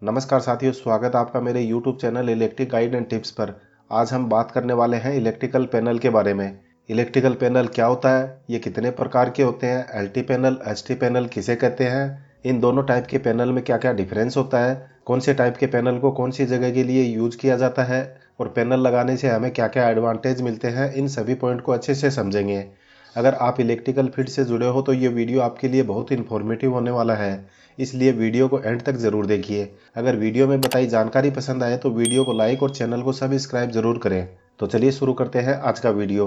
नमस्कार साथियों, स्वागत है आपका मेरे YouTube channel electric guide and tips पर। आज हम बात करने वाले हैं इलेक्ट्रिकल पैनल के बारे में। इलेक्ट्रिकल पैनल क्या होता है, ये कितने प्रकार के होते हैं, LT पैनल, HT पैनल किसे कहते हैं, इन दोनों टाइप के पैनल में क्या क्या डिफरेंस होता है, कौन से टाइप के पैनल को कौन सी जगह के लिए यूज किया जाता है और पैनल लगाने से हमें क्या क्या एडवांटेज मिलते हैं, इन सभी पॉइंट को अच्छे से समझेंगे। अगर आप इलेक्ट्रिकल फील्ड से जुड़े हो तो ये वीडियो आपके लिए बहुत इन्फॉर्मेटिव होने वाला है, इसलिए वीडियो को एंड तक ज़रूर देखिए। अगर वीडियो में बताई जानकारी पसंद आए तो वीडियो को लाइक और चैनल को सब्सक्राइब जरूर करें। तो चलिए शुरू करते हैं आज का वीडियो।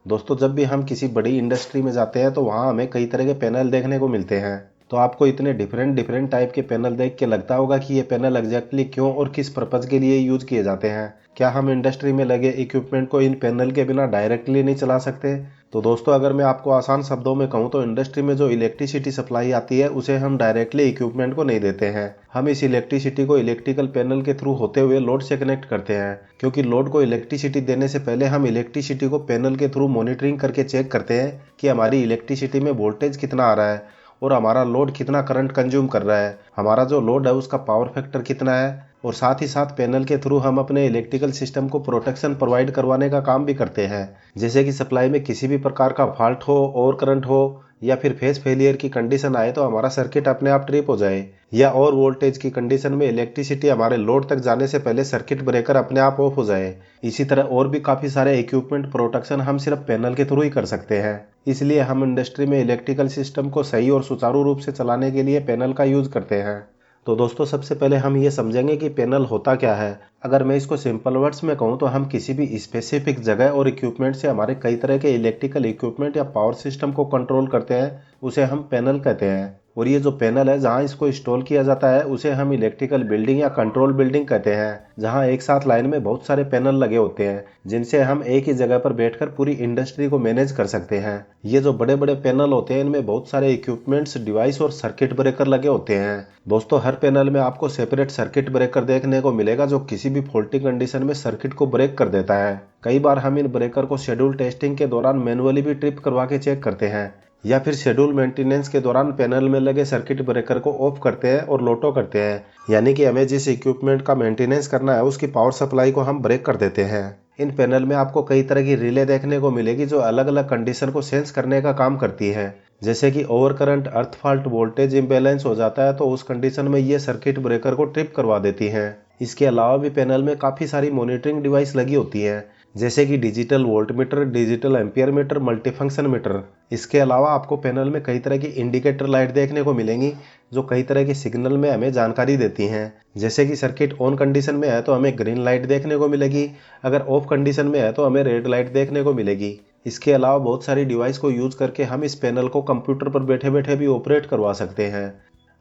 दोस्तों, जब भी हम किसी बड़ी इंडस्ट्री में जाते हैं तो वहाँ हमें कई तरह के पैनल देखने को मिलते हैं। तो आपको इतने डिफरेंट टाइप के पैनल देख के लगता होगा कि ये पैनल एग्जैक्टली क्यों और किस पर्पज़ के लिए यूज किए जाते हैं। क्या हम इंडस्ट्री में लगे इक्विपमेंट को इन पैनल के बिना डायरेक्टली नहीं चला सकते? तो दोस्तों, अगर मैं आपको आसान शब्दों में कहूँ तो इंडस्ट्री में जो इलेक्ट्रिसिटी सप्लाई आती है उसे हम डायरेक्टली इक्विपमेंट को नहीं देते हैं। हम इस इलेक्ट्रिसिटी को इलेक्ट्रिकल पैनल के थ्रू होते हुए लोड से कनेक्ट करते हैं, क्योंकि लोड को इलेक्ट्रिसिटी देने से पहले हम इलेक्ट्रिसिटी को पैनल के थ्रू मॉनिटरिंग करके चेक करते हैं कि हमारी इलेक्ट्रिसिटी में वोल्टेज कितना आ रहा है और हमारा लोड कितना करंट कंज्यूम कर रहा है, हमारा जो लोड है उसका पावर फैक्टर कितना है। और साथ ही साथ पैनल के थ्रू हम अपने इलेक्ट्रिकल सिस्टम को प्रोटेक्शन प्रोवाइड करवाने का काम भी करते हैं, जैसे कि सप्लाई में किसी भी प्रकार का फॉल्ट हो, ओवर करंट हो या फिर फेस फेलियर की कंडीशन आए तो हमारा सर्किट अपने आप ट्रिप हो जाए, या और वोल्टेज की कंडीशन में इलेक्ट्रिसिटी हमारे लोड तक जाने से पहले सर्किट ब्रेकर अपने आप ऑफ हो जाए। इसी तरह और भी काफ़ी सारे इक्विपमेंट प्रोटेक्शन हम सिर्फ पैनल के थ्रू ही कर सकते हैं। इसलिए हम इंडस्ट्री में इलेक्ट्रिकल सिस्टम को सही और सुचारू रूप से चलाने के लिए पैनल का यूज करते हैं। तो दोस्तों, सबसे पहले हम ये समझेंगे कि पैनल होता क्या है। अगर मैं इसको सिंपल वर्ड्स में कहूँ तो हम किसी भी स्पेसिफिक जगह और इक्विपमेंट से हमारे कई तरह के इलेक्ट्रिकल इक्विपमेंट या पावर सिस्टम को कंट्रोल करते हैं, उसे हम पैनल कहते हैं। और ये जो पैनल है जहाँ इसको इंस्टॉल किया जाता है उसे हम इलेक्ट्रिकल बिल्डिंग या कंट्रोल बिल्डिंग कहते हैं, जहाँ एक साथ लाइन में बहुत सारे पैनल लगे होते हैं जिनसे हम एक ही जगह पर बैठकर पूरी इंडस्ट्री को मैनेज कर सकते हैं। ये जो बड़े बड़े पैनल होते हैं इनमें बहुत सारे इक्विपमेंट्स, डिवाइस और सर्किट ब्रेकर लगे होते हैं। दोस्तों, हर पैनल में आपको सेपरेट सर्किट ब्रेकर देखने को मिलेगा जो किसी भी फॉल्टी कंडीशन में सर्किट को ब्रेक कर देता है। कई बार हम इन ब्रेकर को शेड्यूल टेस्टिंग के दौरान मैनुअली भी ट्रिप करवा के चेक करते हैं, या फिर शेड्यूल मेंटेनेंस के दौरान पैनल में लगे सर्किट ब्रेकर को ऑफ करते हैं और लोटो करते हैं, यानी कि हमें जिस इक्विपमेंट का मेंटेनेंस करना है उसकी पावर सप्लाई को हम ब्रेक कर देते हैं। इन पैनल में आपको कई तरह की रिले देखने को मिलेगी जो अलग अलग कंडीशन को सेंस करने का काम करती है, जैसे कि ओवर करंट, अर्थ फॉल्ट, वोल्टेज इम्बैलेंस हो जाता है तो उस कंडीशन में ये सर्किट ब्रेकर को ट्रिप करवा देती हैं। इसके अलावा भी पैनल में काफ़ी सारी मॉनिटरिंग डिवाइस लगी होती हैं, जैसे कि digital volt meter, digital ampere meter, multifunction meter. इसके अलावा आपको पैनल में कई तरह की इंडिकेटर लाइट देखने को मिलेंगी जो कई तरह के सिग्नल में हमें जानकारी देती हैं, जैसे कि सर्किट ऑन कंडीशन में है तो हमें ग्रीन लाइट देखने को मिलेगी, अगर ऑफ कंडीशन में है तो हमें रेड लाइट देखने को मिलेगी। इसके अलावा बहुत सारी डिवाइस को यूज करके हम इस पैनल को कंप्यूटर पर बैठे बैठे भी ऑपरेट करवा सकते हैं।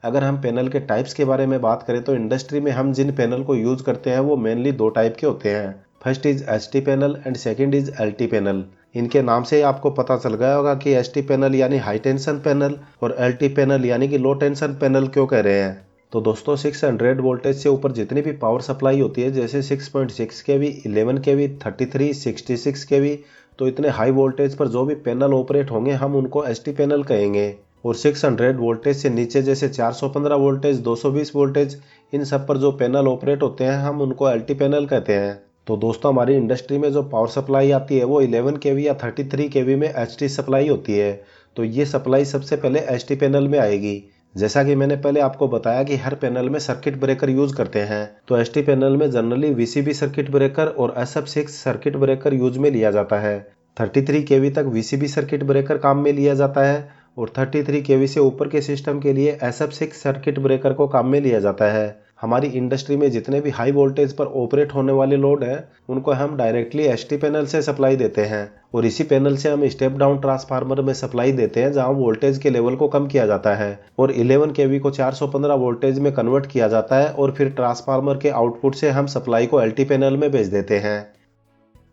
अगर हम पैनल के टाइप्स के बारे में बात करें तो इंडस्ट्री में हम जिन पैनल को यूज करते हैं वो मेनली दो टाइप के होते हैं। First is HT panel and second is LT panel. इनके नाम से ही आपको पता चल गया होगा कि HT पैनल यानी हाई टेंशन पैनल और LT पैनल यानी कि लो टेंशन पैनल क्यों कह रहे हैं। तो दोस्तों, 600 वोल्टेज से ऊपर जितनी भी पावर सप्लाई होती है, जैसे 6.6 kV, 11 kV, 33, 66 kV, तो इतने हाई वोल्टेज पर जो भी पैनल ऑपरेट होंगे हम उनको HT पैनल कहेंगे। और 600 वोल्टेज से नीचे जैसे 415 वोल्टेज, 220 वोल्टेज, इन सब पर जो पैनल ऑपरेट होते हैं हम उनको LT पैनल कहते हैं। तो दोस्तों, हमारी इंडस्ट्री में जो पावर सप्लाई आती है वो 11 kV या 33 kV में HT सप्लाई होती है, तो ये सप्लाई सबसे पहले HT पैनल में आएगी। जैसा कि मैंने पहले आपको बताया कि हर पैनल में सर्किट ब्रेकर यूज करते हैं, तो HT पैनल में जनरली VCB सर्किट ब्रेकर और SF6 सर्किट ब्रेकर यूज में लिया जाता है। 33 kV तक VCB सर्किट ब्रेकर काम में लिया जाता है और 33 kV से ऊपर के सिस्टम के लिए SF6 सर्किट ब्रेकर को काम में लिया जाता है। हमारी इंडस्ट्री में जितने भी हाई वोल्टेज पर ऑपरेट होने वाले लोड हैं उनको हम डायरेक्टली HT पैनल से सप्लाई देते हैं और इसी पैनल से हम स्टेप डाउन ट्रांसफार्मर में सप्लाई देते हैं जहां वोल्टेज के लेवल को कम किया जाता है और 11 kV को 415 वोल्टेज में कन्वर्ट किया जाता है और फिर ट्रांसफार्मर के आउटपुट से हम सप्लाई को LT पैनल में भेज देते हैं।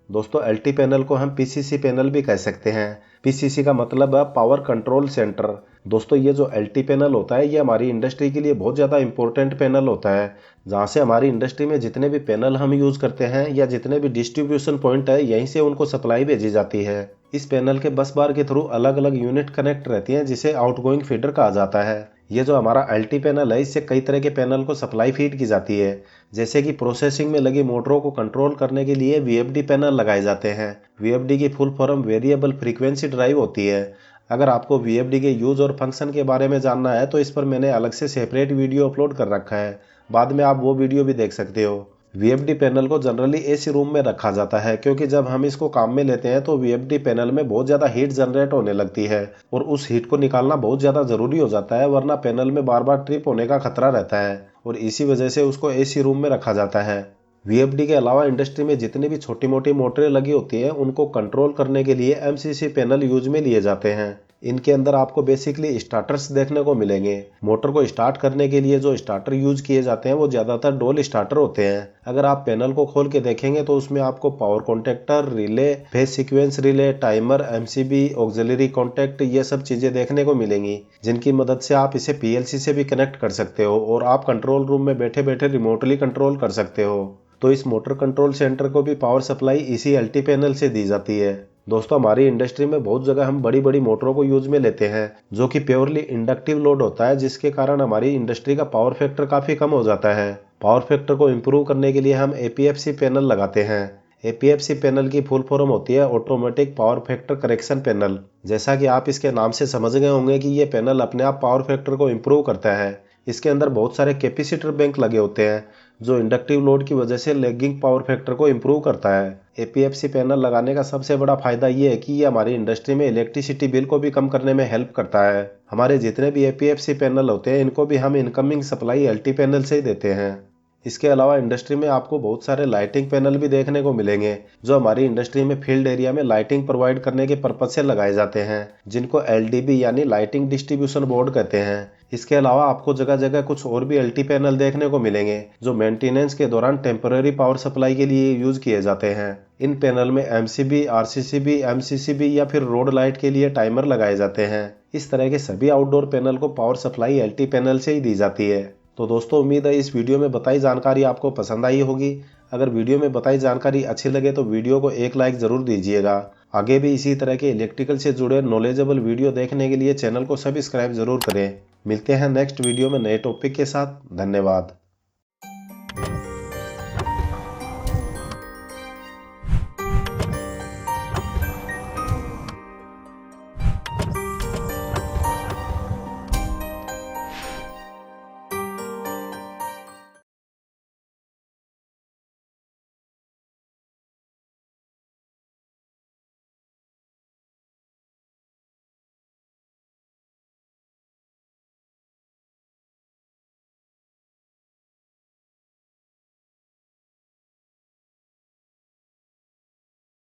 दोस्तों, LT पैनल को हम PCC पैनल भी कह सकते हैं। PCC का मतलब है पावर कंट्रोल सेंटर। दोस्तों, ये जो LT पैनल होता है ये हमारी इंडस्ट्री के लिए बहुत ज़्यादा इंपॉर्टेंट पैनल होता है, जहाँ से हमारी इंडस्ट्री में जितने भी पैनल हम यूज़ करते हैं या जितने भी डिस्ट्रीब्यूशन पॉइंट है यहीं से उनको सप्लाई भेजी जाती है। इस पैनल के बस बार के थ्रू अलग अलग यूनिट कनेक्ट रहती हैं जिसे आउटगोइंग फीडर कहा जाता है। ये जो हमारा एलटी पैनल है, इससे कई तरह के पैनल को सप्लाई फीड की जाती है। जैसे कि प्रोसेसिंग में लगी मोटरों को कंट्रोल करने के लिए वीएफडी पैनल लगाए जाते हैं। वीएफडी की full form variable frequency drive होती है। अगर आपको वीएफडी के यूज और फंक्शन के बारे में जानना है तो इस पर मैंने अलग से सेपरेट वीडियो अपलोड कर रखा है, बाद में आप वो वीडियो भी देख सकते हो। वीएफडी पैनल को जनरली एसी रूम में रखा जाता है, क्योंकि जब हम इसको काम में लेते हैं तो वीएफडी पैनल में बहुत ज़्यादा हीट जनरेट होने लगती है और उस हीट को निकालना बहुत ज़्यादा ज़रूरी हो जाता है, वरना पैनल में बार बार ट्रिप होने का खतरा रहता है और इसी वजह से उसको एसी रूम में रखा जाता है। वीएफडी के अलावा इंडस्ट्री में जितनी भी छोटी मोटी मोटरें लगी होती हैं उनको कंट्रोल करने के लिए एमसीसी पैनल यूज में लिए जाते हैं। इनके अंदर आपको बेसिकली स्टार्टर्स देखने को मिलेंगे। मोटर को स्टार्ट करने के लिए जो स्टार्टर यूज किए जाते हैं वो ज़्यादातर डोल स्टार्टर होते हैं। अगर आप पैनल को खोल के देखेंगे तो उसमें आपको power contactor, relay, phase sequence relay, timer, MCB, auxiliary contact, ये सब चीज़ें देखने को मिलेंगी, जिनकी मदद से आप इसे पीएलसी से भी कनेक्ट कर सकते हो और आप कंट्रोल रूम में बैठे बैठे रिमोटली कंट्रोल कर सकते हो। तो इस मोटर कंट्रोल सेंटर को भी पावर सप्लाई इसी एलटी पैनल से दी जाती है। दोस्तों, हमारी इंडस्ट्री में बहुत जगह हम बड़ी बड़ी मोटरों को यूज में लेते हैं जो कि प्योरली इंडक्टिव लोड होता है, जिसके कारण हमारी इंडस्ट्री का पावर फैक्टर काफ़ी कम हो जाता है। पावर फैक्टर को इम्प्रूव करने के लिए हम एपीएफसी पैनल लगाते हैं। एपीएफसी पैनल की फुल फॉर्म होती है automatic power factor correction panel. जैसा कि आप इसके नाम से समझ गए होंगे कि ये पैनल अपने आप पावर फैक्टर को इम्प्रूव करता है। इसके अंदर बहुत सारे कैपेसिटर बैंक लगे होते हैं जो इंडक्टिव लोड की वजह से लैगिंग पावर फैक्टर को इम्प्रूव करता है। एपीएफसी पैनल लगाने का सबसे बड़ा फायदा ये है कि ये हमारी इंडस्ट्री में इलेक्ट्रिसिटी बिल को भी कम करने में हेल्प करता है। हमारे जितने भी एपीएफसी पैनल होते हैं इनको भी हम इनकमिंग सप्लाई एलटी पैनल से ही देते हैं। इसके अलावा इंडस्ट्री में आपको बहुत सारे लाइटिंग पैनल भी देखने को मिलेंगे जो हमारी इंडस्ट्री में फील्ड एरिया में लाइटिंग प्रोवाइड करने के पर्पज से लगाए जाते हैं, जिनको एलडीबी यानी लाइटिंग डिस्ट्रीब्यूशन बोर्ड कहते हैं। इसके अलावा आपको जगह जगह कुछ और भी एलटी पैनल देखने को मिलेंगे जो मेंटेनेंस के दौरान टेम्पररी पावर सप्लाई के लिए यूज किए जाते हैं। इन पैनल में एमसीबी, आरसीसीबी, एमसीसीबी या फिर रोड लाइट के लिए टाइमर लगाए जाते हैं। इस तरह के सभी आउटडोर पैनल को पावर सप्लाई एलटी पैनल से ही दी जाती है। तो दोस्तों, उम्मीद है इस वीडियो में बताई जानकारी आपको पसंद आई होगी। अगर वीडियो में बताई जानकारी अच्छी लगे तो वीडियो को एक लाइक ज़रूर दीजिएगा। आगे भी इसी तरह के इलेक्ट्रिकल से जुड़े नॉलेजेबल वीडियो देखने के लिए चैनल को सब्सक्राइब जरूर करें। मिलते हैं नेक्स्ट वीडियो में नए टॉपिक के साथ। धन्यवाद।